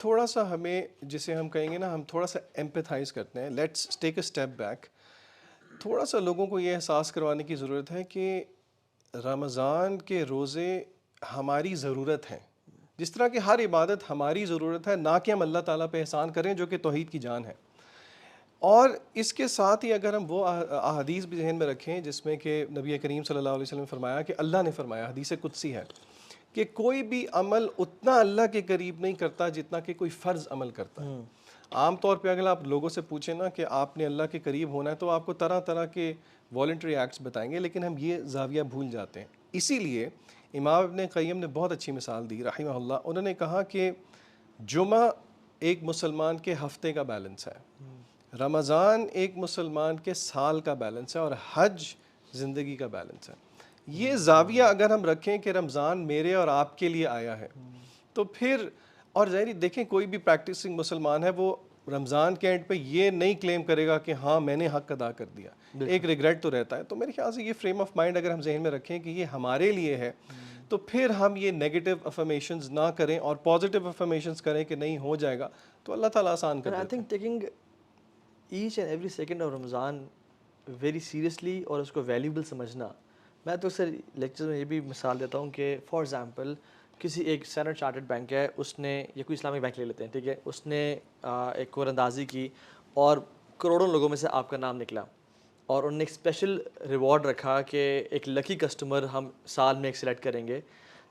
थोड़ा सा हमें, जिसे हम कहेंगे ना, हम थोड़ा सा एम्पैथाइज करते हैं, let's take a step back. थोड़ा सा लोगों को ये एहसास करवाने की ज़रूरत है कि रमज़ान के रोज़े हमारी ज़रूरत हैं, जिस तरह की हर इबादत हमारी ज़रूरत है, ना कि हम अल्लाह ताला पे एहसान करें जो कि तौहीद की जान है। और इसके साथ ही अगर हम वो अहादीस भी जहन में रखें जिसमें कि नबी करीम सल्लल्लाहु अलैहि वसल्लम ने फरमाया कि अल्लाह ने फरमाया, हदीस कुदसी है, कि कोई भी अमल उतना अल्लाह के करीब नहीं करता जितना कि कोई फ़र्ज़ अमल करता है। आम तौर पे अगर आप लोगों से पूछें ना कि आपने अल्लाह के करीब होना है, तो आपको तरह तरह के वॉलंटरी एक्ट्स बताएंगे, लेकिन हम ये जाविया भूल जाते हैं। इसीलिए इमाम इब्न क़य्यम ने बहुत अच्छी मिसाल दी रहिमहुल्लाह। उन्होंने कहा कि जुमा एक मुसलमान के हफ्ते का बैलेंस है, रमज़ान एक मुसलमान के साल का बैलेंस है, और हज ज़िंदगी का बैलेंस है। ये जाविया अगर हम रखें कि रमज़ान मेरे और आपके लिए आया है, तो फिर, और ज़ाहिर देखें, कोई भी प्रैक्टिसिंग मुसलमान है वो रमज़ान के एंड पे ये नहीं क्लेम करेगा कि हाँ मैंने हक अदा कर दिया। एक रिग्रेट तो रहता है। तो मेरे ख्याल से ये फ्रेम ऑफ माइंड अगर हम जहन में रखें कि ये हमारे लिए है, तो फिर हम ये नेगेटिव अफर्मेशंस ना करें और पॉजिटिव अफर्मेशंस करें कि नहीं हो जाएगा, तो अल्लाह ताला आसान कर एंड आई देते think taking each and every second of Ramzan very seriously और उसको वैल्यूबल समझना। मैं तो सर लेक्चर में ये भी मिसाल देता हूँ कि फॉर एग्जांपल किसी एक स्टैंडर्ड चार्टर्ड बैंक है, उसने, या कोई इस्लामिक बैंक ले लेते हैं, ठीक है, उसने एक कोरंदाजी की और करोड़ों लोगों में से आपका नाम निकला, और उन्होंने एक स्पेशल रिवॉर्ड रखा कि एक लकी कस्टमर हम साल में एक सिलेक्ट करेंगे,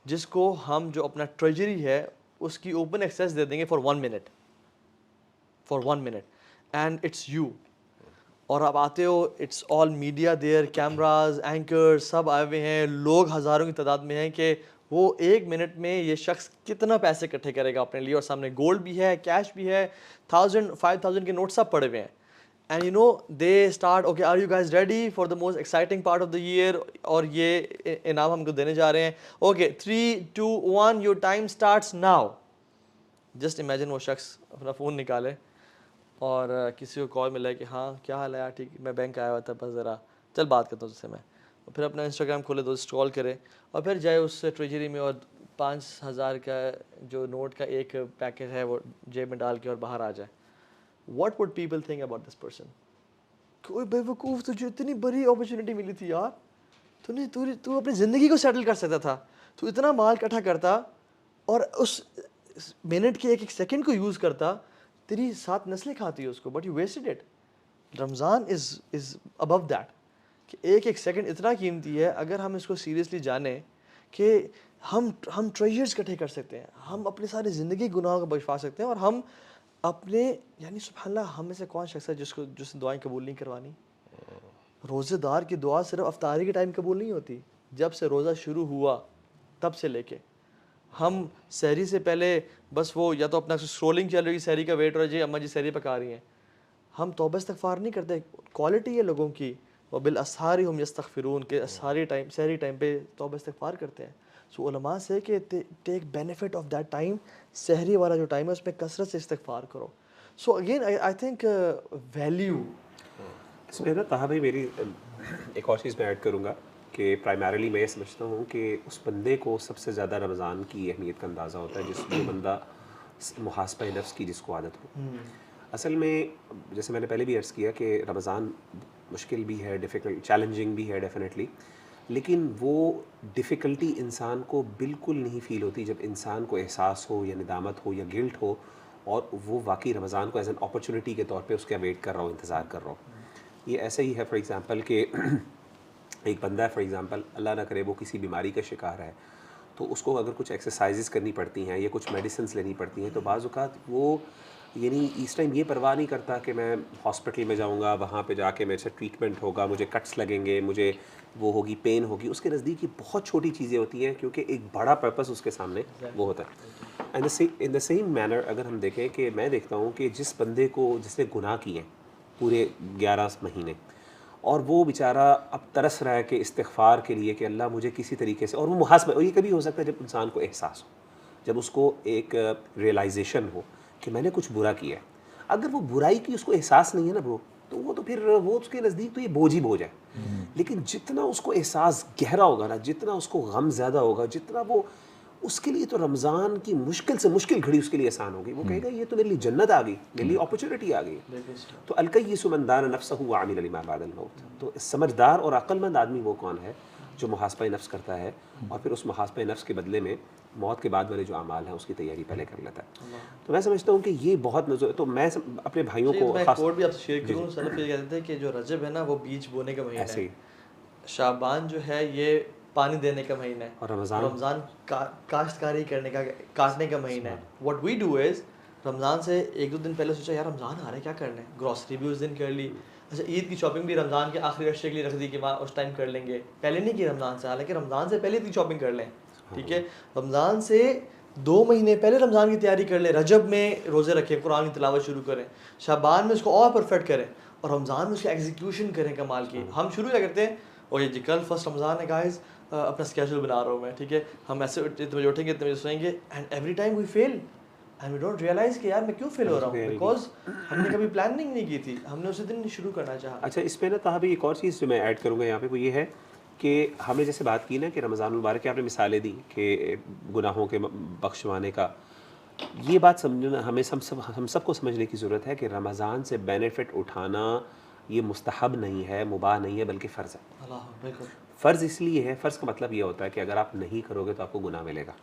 जिसको हम जो अपना ट्रेजरी है उसकी ओपन एक्सेस दे देंगे for 1 minute, and it's you. और आप आते हो, it's all media there, cameras, anchors सब आए हुए हैं, लोग हज़ारों की तादाद में हैं कि वो 1 मिनट में ये शख्स कितना पैसे इकट्ठे करेगा अपने लिए, और सामने गोल्ड भी है, कैश भी है, 1000 5,000 के नोट सब पड़े हुए हैं। And you know they start, okay are you guys ready for the most exciting part of the year, और ये इनाम हमको देने जा रहे हैं। Okay 3 2 1 your time starts now. Just imagine वो शख्स अपना फ़ोन निकाले और किसी को कॉल मिला है कि हाँ क्या हाल है यार, ठीक, मैं बैंक आया हुआ था, बस ज़रा चल बात करता हूँ तुझसे मैं। और फिर अपना इंस्टाग्राम खोले, दोस्त स्क्रॉल करे, और फिर जाए उस ट्रेजरी में और 5,000 का जो नोट का एक पैकेट है वो जेब में डाल के और बाहर आ जाए। What would people think about this person? कोई बेवकूफ़, तुझे इतनी बड़ी अपॉर्चुनिटी मिली थी यार, तूने तू अपनी ज़िंदगी को सेटल कर सकता था, तू इतना माल इकट्ठा करता और उस मिनट के एक एक सेकंड को यूज़ करता, तेरी 7 नस्लें खाती है उसको, but you wasted it. Ramzan is above that, कि एक एक सेकंड इतना कीमती है। अगर हम इसको सीरियसली जाने कि हम ट्रेजर्स इकट्ठे कर सकते हैं, हम अपनी सारी ज़िंदगी गुनाहों को बख्शवा सकते हैं, और हम अपने, यानी सुभान अल्लाह, हम में से कौन शख्स है जिससे दुआएं कबूल नहीं करवानी? रोज़ेदार की दुआ सिर्फ अफ्तारी के टाइम कबूल नहीं होती, जब से रोज़ा शुरू हुआ तब से लेके हम सहरी से पहले बस वो या तो अपना स्क्रोलिंग चल रही है, सहरी का वेट हो रहा है, जी अम्मा जी सहरी पका रही हैं, हम तौबा इस्तगफार नहीं करते। क्वालिटी है लोगों की, व बिल असहारी हम यस्तगफिरून, के सारी टाइम सहरी टाइम पे तौबा इस्तगफार करते हैं। सो उलमा से कि take benefit of that time, सहरी वाला जो टाइम है उसमें कसरत से इस्तगफार करो। So again I think value. इसमें ना ताहा भाई, मेरी एक और चीज़ मैं ऐड करूँगा कि प्राइमरीली मैं ये समझता हूँ कि उस बंदे को सबसे ज़्यादा रमज़ान की अहमियत का अंदाज़ा होता है जो बंदा मुहासबा नफ्स की जिसको आदत हो। असल में जैसे मैंने पहले भी अर्ज़ किया कि रमज़ान मुश्किल भी है, डिफ़िकल्ट, चैलेंजिंग भी है डेफिनेटली, लेकिन वो डिफ़िकल्टी इंसान को बिल्कुल नहीं फ़ील होती जब इंसान को एहसास हो या निदामत हो या गिल्ट हो, और वो वाकई रमज़ान को एज एन अपॉर्चुनिटी के तौर पे उसका वेट कर रहा हो, इंतज़ार कर रहा हो। ये ऐसे ही है फॉर एग्ज़ाम्पल कि एक बंदा है, फॉर एग्ज़ाम्पल अल्लाह ना करे वो किसी बीमारी का शिकार है, तो उसको अगर कुछ एक्सरसाइजेस करनी पड़ती हैं या कुछ मेडिसिन्स लेनी पड़ती हैं, तो बाज़ औक़ात वो, यानी इस टाइम ये परवाह नहीं करता कि मैं हॉस्पिटल में जाऊंगा, वहाँ पे जाके मेरे से ट्रीटमेंट होगा, मुझे कट्स लगेंगे, मुझे वो होगी, पेन होगी। उसके नज़दीक ये बहुत छोटी चीज़ें होती हैं क्योंकि एक बड़ा पर्पस उसके सामने वो होता है। And in the same manner अगर हम देखें कि मैं देखता हूँ कि जिस बंदे को, जिसने गुनाह किए पूरे 11 महीने, और वो बेचारा अब तरस रहा है कि इस्तिग़फ़ार के लिए कि अल्लाह मुझे किसी तरीके से, और वो मुहासबा, और ये कभी हो सकता है जब इंसान को एहसास हो, जब उसको एक रियलाइजेशन हो कि मैंने कुछ बुरा किया है। अगर वो बुराई की उसको एहसास नहीं है ना ब्रो, तो वो तो फिर वो उसके नज़दीक तो ये बोझ ही बोझ है। लेकिन जितना उसको एहसास गहरा होगा ना, जितना उसको गम ज़्यादा होगा, जितना वो उसके लिए तो रमज़ान की मुश्किल से मुश्किल घड़ी उसके लिए आसान होगी। वो कहेगा ये तो मेरे लिए जन्नत आ गई, मेरे लिए अपॉर्चुनिटी आ गई। तो अलकय्यिसु मन दाना नफ्सहु व अमिला लिमा बअदल मौत। तो समझदार और अक्लमंद आदमी वो कौन है जो मुहासबा नफ्स करता है और फिर उस मुहासबा नफ्स के बदले में मौत के बाद वाले जो अमाल हैं उसकी तैयारी पहले कर लेता है। तो मैं समझता हूँ कि ये बहुत नज़र, तो मैं अपने भाइयों को मैं कोट भी आपसे शेयर करूँ, सलफ ये कहते थे कि जो रजब है ना वो बीज बोने का महीना ऐसे है, ही शाबान जो है ये पानी देने का महीना है, और रमज़ान काश्तकारी करने का, काटने का महीना है। What we do is Ramzan से 1-2 दिन पहले सोचा यार रमज़ान आ रहा है क्या करना है, ग्रॉसरी भी उस दिन कर ली, अच्छा ईद की शॉपिंग भी रमज़ान के आखिरी अशरे के लिए रख दी कि वहाँ उस टाइम कर लेंगे, पहले नहीं की रमज़ान से, हालांकि रमज़ान से पहले ईद की शॉपिंग कर लें, ठीक है, रमज़ान से 2 महीने पहले रमज़ान की तैयारी कर लें, रजब में रोज़े रखें, कुरान की तिलावत शुरू करें, शाबान में उसको और परफेक्ट करें और रमज़ान में उसकी एग्जीक्यूशन करें कमाल की। हम शुरू क्या करते हैं, और ये जी कल फर्स्ट रमज़ान है गाइस, अपना स्केड्यूल बना रहा हूँ मैं, ठीक है, हम ऐसे इतने बजे उठेंगे, इतने बजे सोएंगे, and every time we fail and we don't realise कि यार मैं क्यों फेल हो रहा हूँ, बिकॉज हमने कभी प्लानिंग नहीं की थी, हमने उसी दिन शुरू करना चाहा। अच्छा, इसमें ना ताहा भी एक और चीज़ जो मैं ऐड करूँगा यहाँ पे वो ये है कि हमने जैसे बात की ना कि रमज़ान मुबारक की आपने मिसालें दी कि गुनाहों के बख्शवाने का, ये बात समझना हमें हम सबको समझने की ज़रूरत है कि रमज़ान से बेनिफिट उठाना ये मुस्तहब नहीं है, मुबाह नहीं है, बल्कि फ़र्ज़ है। अल्लाह बिल्कुल, फ़र्ज़ इसलिए है, फ़र्ज़ का मतलब ये होता है कि अगर आप नहीं करोगे तो आपको गुनाह मिलेगा।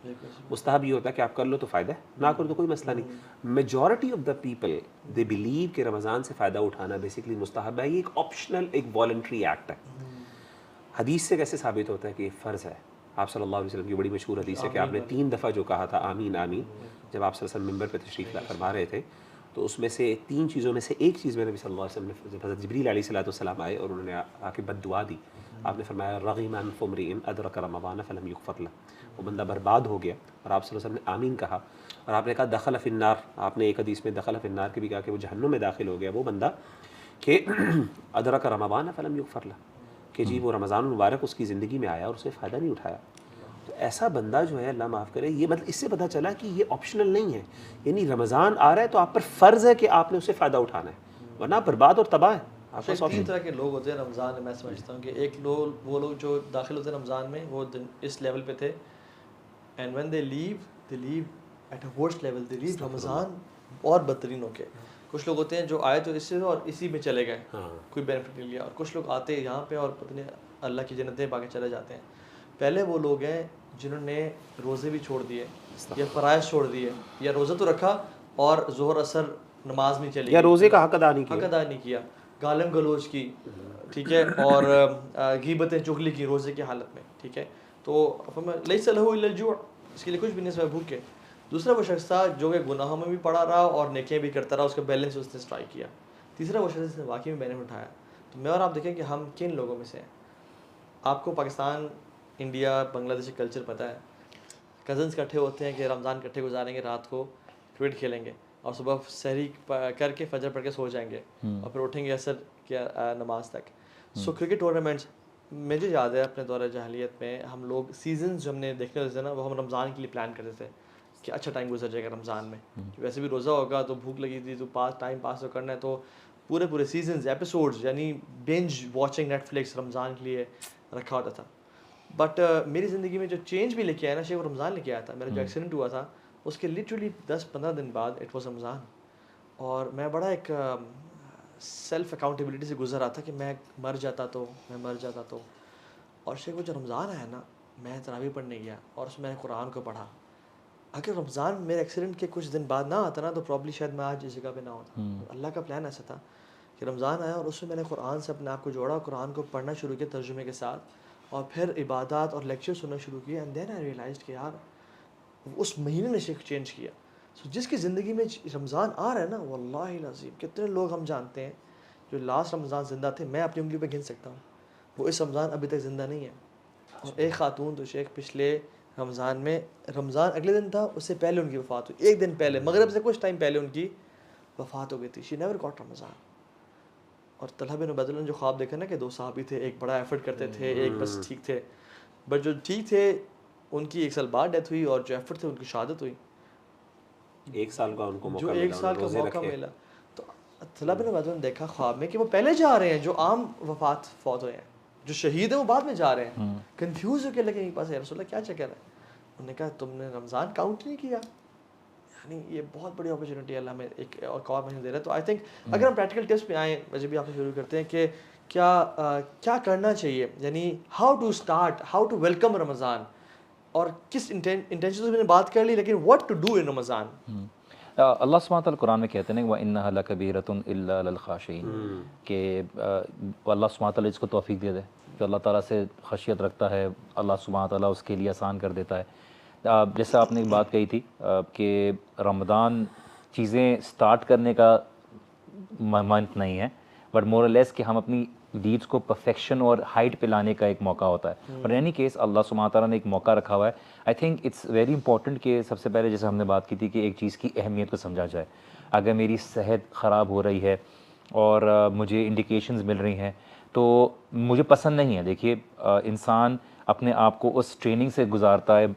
मुस्तहब ये होता है कि आप कर लो तो फ़ायदा है, ना करो तो कोई मसला नहीं। Majority of the people they believe कि रमज़ान से फ़ायदा उठाना बेसिकली मुस्तहब है, ये एक ऑप्शनल, एक वॉलंटरी एक्ट है। हदीस से कैसे साबित होता है कि ये फ़र्ज़ है? आप सल्लल्लाहु अलैहि वसल्लम की बड़ी मशहूर हदीस है कि आपने 3 दफ़ा जो कहा था आमीन आमीन, जब आप सल्लल्लाहु अलैहि वसल्लम मिंबर पर तशरीफ़ फरमा रहे थे, तो उसमें से 3 चीज़ों में से एक चीज़ में नबी सल्लल्लाहु अलैहि वसल्लम ने, हज़रत जिब्रील अलैहिस्सलाम आए और उन्होंने आके बद्दुआ दी। आपने फरमाया रग़िमा अनफ़ु इम्रिइन अदरक रमज़ान फ़लम युग़फ़र लह, वो बंदा बर्बाद हो गया। और आप सल्लल्लाहु अलैहि वसल्लम ने आमीन कहा और आपने कहा दख़ल फ़िन्नार, आपने एक हदीस में दख़ल फ़िन्नार के भी कहा कि वो जहन्नुम में दाखिल हो गया वो बंदा कि अदरक रमज़ान फ़लम युग़फ़र लह, कि जी वो रमज़ान मुबारक उसकी ज़िंदगी में आया और उसने फ़ायदा नहीं उठाया। तो ऐसा बंदा जो है, अल्लाह माफ़ करे, ये मतलब इससे पता चला कि ये ऑप्शनल नहीं है, यानी रमज़ान आ रहा है तो आप पर फ़र्ज़ है कि आपने उससे फ़ायदा उठाना है, वरना बर्बाद और तबाह है। आपके 3 तरह के लोग होते हैं रमज़ान में, मैं समझता हूँ कि एक लोग, वो लोग जो दाखिल होते हैं रमज़ान में, वो इस लेवल पे थे, and when they leave at a worst level, they leave Ramzan और बदतरीन होके। कुछ लोग होते हैं जो आए तो इससे और इसी में चले गए, कोई बेनिफिट नहीं लिया, और कुछ लोग आते हैं यहाँ पे और पता नहीं अल्लाह की जन्नतें पाके चले जाते हैं। पहले वो लोग हैं जिन्होंने रोज़े भी छोड़ दिए या फ़राइज़ छोड़ दिए, या रोज़ा तो रखा और ज़ोहर असर नमाज नहीं चली, या रोज़े का हक अदा नहीं किया, गालिम गलोच की, ठीक है, और गीबतें चुगली की रोज़े की हालत में, ठीक है, तो लैसा लहू इल्ला जुअ, इसके लिए कुछ भी नहीं सिवाय भूखे। दूसरा वो शख्स था जो कि गुनाहों में भी पड़ा रहा और नेकियां भी करता रहा, उसका बैलेंस उसने स्ट्राइक किया। तीसरा वो शख्स जिसने वाकई में बेनिफिट उठाया। तो मैं और आप देखें कि हम किन लोगों में से हैं। आपको पाकिस्तान, इंडिया, बांग्लादेशी कल्चर पता है, कज़न्स इकट्ठे होते हैं कि रमज़ान इकट्ठे गुजारेंगे, रात को क्रिकेट खेलेंगे और सुबह सहरी करके फजर पढ़ के सो जाएंगे और फिर उठेंगे असर क्या नमाज तक। सो क्रिकेट टूर्नामेंट्स, मुझे याद है अपने दौरे जahiliyyat में हम लोग सीजन्स जो हमने देखने होते थे ना, वो हम रमज़ान के लिए प्लान करते थे कि अच्छा टाइम गुजर जाएगा रमज़ान में, वैसे भी रोज़ा होगा तो भूख लगी थी, तो टाइम पास तो करना है, तो पूरे सीजन्स एपिसोड्स यानी बिंज वॉचिंग नेटफ्लिक्स रमज़ान के लिए रखा होता था। बट मेरी ज़िंदगी में जो चेंज भी लेके आया ना शेख, वो रमज़ान लेके आया था। मेरा जो एक्सीडेंट हुआ था उसके लिटरली 10-15 दिन बाद इट वॉज रमज़ान, और मैं बड़ा एक सेल्फ अकाउंटेबिलिटी से गुजर रहा था कि मैं मर जाता तो, और शेख वो जो रमज़ान आया ना, मैं तरावी पढ़ने गया और उसमें मैंने कुरान को पढ़ा। अगर रमज़ान मेरे एक्सीडेंट के कुछ दिन बाद ना आता ना तो प्रॉब्ली शायद मैं आज इस जगह पे ना होता। अल्लाह का प्लान ऐसा था कि रमज़ान आया और उसमें मैंने कुरान से अपने आप को जोड़ा, कुरान को पढ़ना शुरू किया तर्जुमे के साथ, और फिर इबादत और लेक्चर सुनना शुरू किया। एंड देन आई रियलाइज्ड कि यार उस महीने ने शेख चेंज किया। सो जिसकी ज़िंदगी में रमज़ान आ रहा है ना, वल्लाहि अज़ीम कितने लोग हम जानते हैं जो लास्ट रमज़ान ज़िंदा थे, मैं अपनी उंगली पे गिन सकता हूँ, वो इस रमज़ान अभी तक ज़िंदा नहीं है। और एक खातून तो शेख पिछले रमज़ान में, रमज़ान अगले दिन था, उससे पहले उनकी वफ़ात हुई, एक दिन पहले, मगरिब से कुछ टाइम पहले उनकी वफ़ात हो गई थी। She never got Ramzan. और तलहा बिन उबैदुल्लाह ने जो ख्वाब देखा ना कि 2 सहाबी थे, एक बड़ा एफर्ट करते थे, एक बस ठीक थे, बट जो ठीक थे उनकी 1 साल बाद डेथ हुई, और जो एफर्ट थे उनकी शहादत हुई। 1 साल का उनको मौका जो मिला, 1 साल का रोज़े मौका रखे। मिला, तो तलहा बिन उबैदुल्लाह ने देखा ख्वाब में कि वो पहले जा रहे हैं, जो आम फौत हुए हैं, जो शहीद हैं वो बाद में जा रहे हैं। कंफ्यूज होकर लगे मेरे पास, या रसूलल्लाह क्या चक्कर है? उन्होंने कहा तुमने रमज़ान काउंट नहीं किया। यानी ये बहुत बड़ी अपॉर्चुनिटी अल्लाह में एक और महीने दे रहा है। तो आई थिंक अगर हम प्रैक्टिकल टिप्स पे आएँ, वजह भी आपसे शुरू करते हैं कि क्या करना चाहिए, यानी how to start, how to welcome Ramzan, और किस इंटेंशन से मैंने बात कर ली, लेकिन what to do in Ramzan. Allah सुब्हानहू तआला कुरान में कहते हैं व इन्नहा लकबीरतुन इल्ला लिल खाशिईन, कि अल्लाह सुब्हानहू तआला इसको तौफीक दे दे जो अल्लाह ताला से खशियत रखता है, अल्लाह सुब्हानहू तआला उसके लिए आसान कर देता है। जैसे आपने एक बात कही थी कि रमज़ान चीज़ें स्टार्ट करने का मंथ नहीं है, बट मोर और लेस कि हम अपनी डीड्स को परफेक्शन और हाइट पे लाने का एक मौका होता है। और एनी केस अल्लाह सुब्हानहू तआला ने एक मौका रखा हुआ है। I think it's very important कि सबसे पहले जैसे हमने बात की थी कि एक चीज़ की अहमियत को समझा जाए। अगर मेरी सेहत ख़राब हो रही है और मुझे इंडिकेशंस मिल रही हैं तो मुझे पसंद नहीं है। देखिए इंसान अपने आप को उस ट्रेनिंग से गुजारता है